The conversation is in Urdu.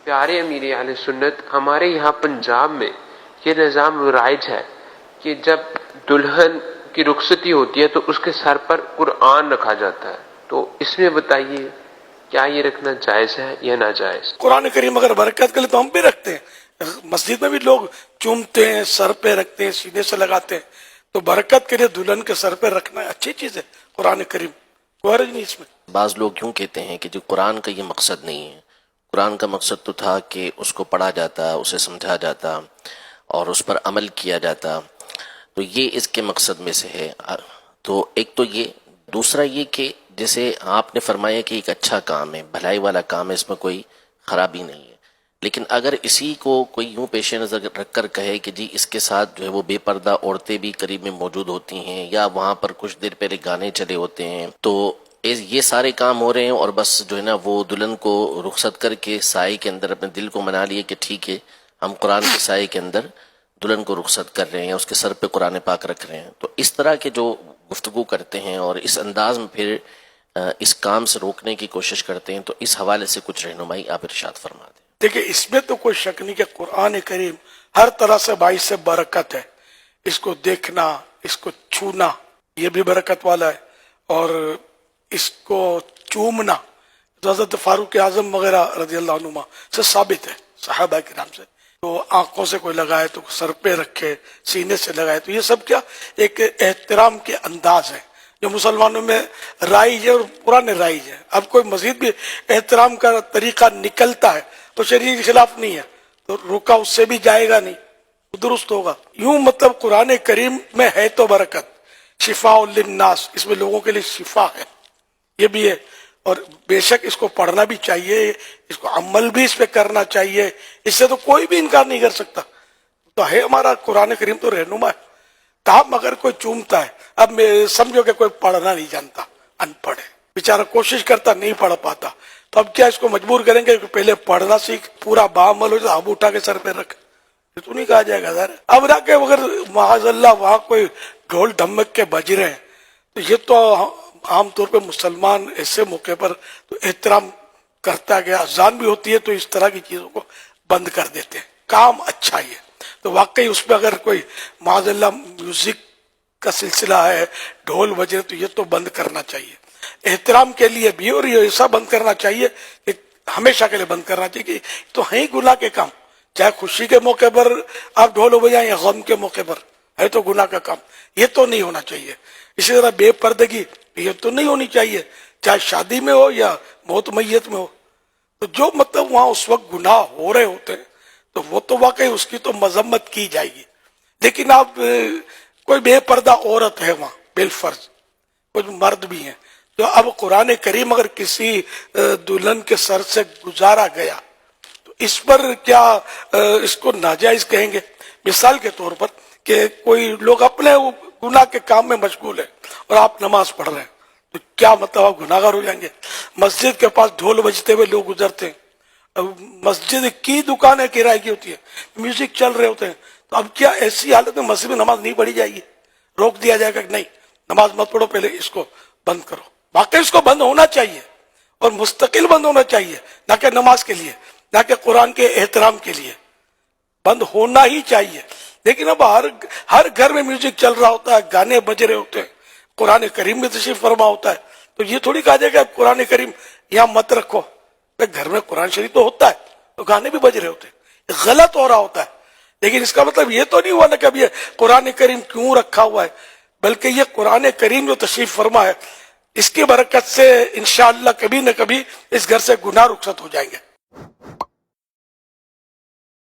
پیارے امیر اہل سنت، ہمارے یہاں پنجاب میں یہ نظام رائج ہے کہ جب دلہن کی رخصتی ہوتی ہے تو اس کے سر پر قرآن رکھا جاتا ہے، تو اس میں بتائیے کیا یہ رکھنا جائز ہے یا ناجائز؟ قرآن کریم اگر برکت کے لیے تو ہم بھی رکھتے ہیں، مسجد میں بھی لوگ چومتے ہیں، سر پہ رکھتے ہیں، سینے سے لگاتے ہیں، تو برکت کے لیے دلہن کے سر پہ رکھنا اچھی چیز ہے قرآن کریم، کوئی حرج نہیں اس میں۔ بعض لوگ کیوں کہتے ہیں کہ جو قرآن کا یہ مقصد نہیں ہے، قرآن کا مقصد تو تھا کہ اس کو پڑھا جاتا، اسے سمجھا جاتا اور اس پر عمل کیا جاتا، تو یہ اس کے مقصد میں سے ہے۔ تو ایک تو یہ، دوسرا یہ کہ جیسے آپ نے فرمایا کہ ایک اچھا کام ہے، بھلائی والا کام ہے، اس میں کوئی خرابی نہیں ہے، لیکن اگر اسی کو کوئی یوں پیش نظر رکھ کر کہے کہ جی اس کے ساتھ جو ہے وہ بے پردہ عورتیں بھی قریب میں موجود ہوتی ہیں، یا وہاں پر کچھ دیر پہلے گانے چلے ہوتے ہیں، تو یہ سارے کام ہو رہے ہیں، اور بس جو ہے نا وہ دلہن کو رخصت کر کے سائے کے اندر اپنے دل کو منا لیے کہ ٹھیک ہے ہم قرآن کے سائے کے اندر دلہن کو رخصت کر رہے ہیں، اس کے سر پہ قرآن پاک رکھ رہے ہیں، تو اس طرح کے جو گفتگو کرتے ہیں اور اس انداز میں پھر اس کام سے روکنے کی کوشش کرتے ہیں، تو اس حوالے سے کچھ رہنمائی آپ ارشاد فرما دیں۔ دیکھیں اس میں تو کوئی شک نہیں کہ قرآن کریم ہر طرح سے باعث سے برکت ہے، اس کو دیکھنا، اس کو چھونا یہ بھی برکت والا ہے، اور اس کو چومنا حضرت فاروق اعظم وغیرہ رضی اللہ عنہ سے ثابت ہے، صحابہ کرام سے، تو آنکھوں سے کوئی لگائے تو سر پہ رکھے، سینے سے لگائے، تو یہ سب کیا ایک احترام کے انداز ہے جو مسلمانوں میں رائج ہے اور پرانے رائج ہے۔ اب کوئی مزید بھی احترام کا طریقہ نکلتا ہے تو شریعت کے خلاف نہیں ہے، تو روکا اس سے بھی جائے گا نہیں، درست ہوگا۔ یوں مطلب قرآن کریم میں ہے تو برکت، شفاء للناس، اس میں لوگوں کے لیے شفا ہے، یہ بھی ہے، اور بے شک اس کو پڑھنا بھی چاہیے، اس کو عمل بھی اس پہ کرنا چاہیے، اس سے تو کوئی بھی انکار نہیں کر سکتا، تو ہے ہمارا قرآن کریم تو رہنما ہے۔ کام اگر کوئی چومتا ہے، اب میں سمجھو کہ کوئی پڑھنا نہیں جانتا، ان پڑھ ہے بیچارہ، کوشش کرتا نہیں پڑھ پاتا، تو اب کیا اس کو مجبور کریں گے کہ پہلے پڑھنا سیکھ، پورا بعمل ہو جائے، اب اٹھا کے سر پہ رکھ، یہ تو نہیں کہا جائے گا ذرا۔ اب رکھ کے اگر معاذ اللہ وہاں کوئی ڈھول ڈھمک کے بج رہے ہیں، تو یہ تو عام طور پہ مسلمان ایسے موقع پر تو احترام کرتا گیا، اذان بھی ہوتی ہے تو اس طرح کی چیزوں کو بند کر دیتے ہیں، کام اچھا ہی ہے، تو واقعی اس پہ اگر کوئی معاذ اللہ میوزک کا سلسلہ ہے، ڈھول بجے، تو یہ تو بند کرنا چاہیے، احترام کے لیے بھی، اور یہ ایسا بند کرنا چاہیے کہ ہمیشہ کے لیے بند کرنا چاہیے کہ تو ہیں گناہ کے کام، چاہے خوشی کے موقع پر آپ ڈھول بجائیں یا غم کے موقع پر، ہے تو گناہ کا کام، یہ تو نہیں ہونا چاہیے۔ اسی طرح بے پردگی یہ تو نہیں ہونی چاہیے، چاہے شادی میں ہو یا موت میت میں ہو، تو جو مطلب وہاں اس وقت گناہ ہو رہے ہوتے ہیں تو وہ تو واقعی اس کی تو مذمت کی جائے گی، لیکن آپ کوئی بے پردہ عورت ہے وہاں بالفرض، کچھ مرد بھی ہیں، تو اب قرآن کریم اگر کسی دلہن کے سر سے گزارا گیا تو اس پر کیا اس کو ناجائز کہیں گے؟ مثال کے طور پر کہ کوئی لوگ اپنے گناہ کے کام میں مشغول ہیں اور آپ نماز پڑھ رہے ہیں، تو کیا مطلب آپ گناہ گار ہو جائیں گے؟ مسجد کے پاس ڈھول بجتے ہوئے لوگ گزرتے ہیں، اب مسجد کی دکانیں کرائے کی ہوتی ہے، میوزک چل رہے ہوتے ہیں، تو اب کیا ایسی حالت میں مسجد میں نماز نہیں پڑھی جائے گی؟ روک دیا جائے گا کہ نہیں نماز مت پڑھو، پہلے اس کو بند کرو؟ واقعی اس کو بند ہونا چاہیے، اور مستقل بند ہونا چاہیے، نہ کہ نماز کے لیے، نہ کہ قرآن کے احترام کے لیے، بند ہونا ہی چاہیے۔ لیکن اب ہر گھر میں میوزک چل رہا ہوتا ہے، گانے بج رہے ہوتے ہیں، قرآن کریم میں تشریف فرما ہوتا ہے، تو یہ تھوڑی کہا جائے کہ قرآن کریم یہاں مت رکھو، گھر میں قرآن شریف تو ہوتا ہے، تو گانے بھی بج رہے ہوتے ہیں، غلط ہو رہا ہوتا ہے، لیکن اس کا مطلب یہ تو نہیں ہوا نا کہ اب یہ قرآن کریم کیوں رکھا ہوا ہے، بلکہ یہ قرآن کریم جو تشریف فرما ہے، اس کی برکت سے انشاءاللہ کبھی نہ کبھی اس گھر سے گناہ رخصت ہو جائیں گے۔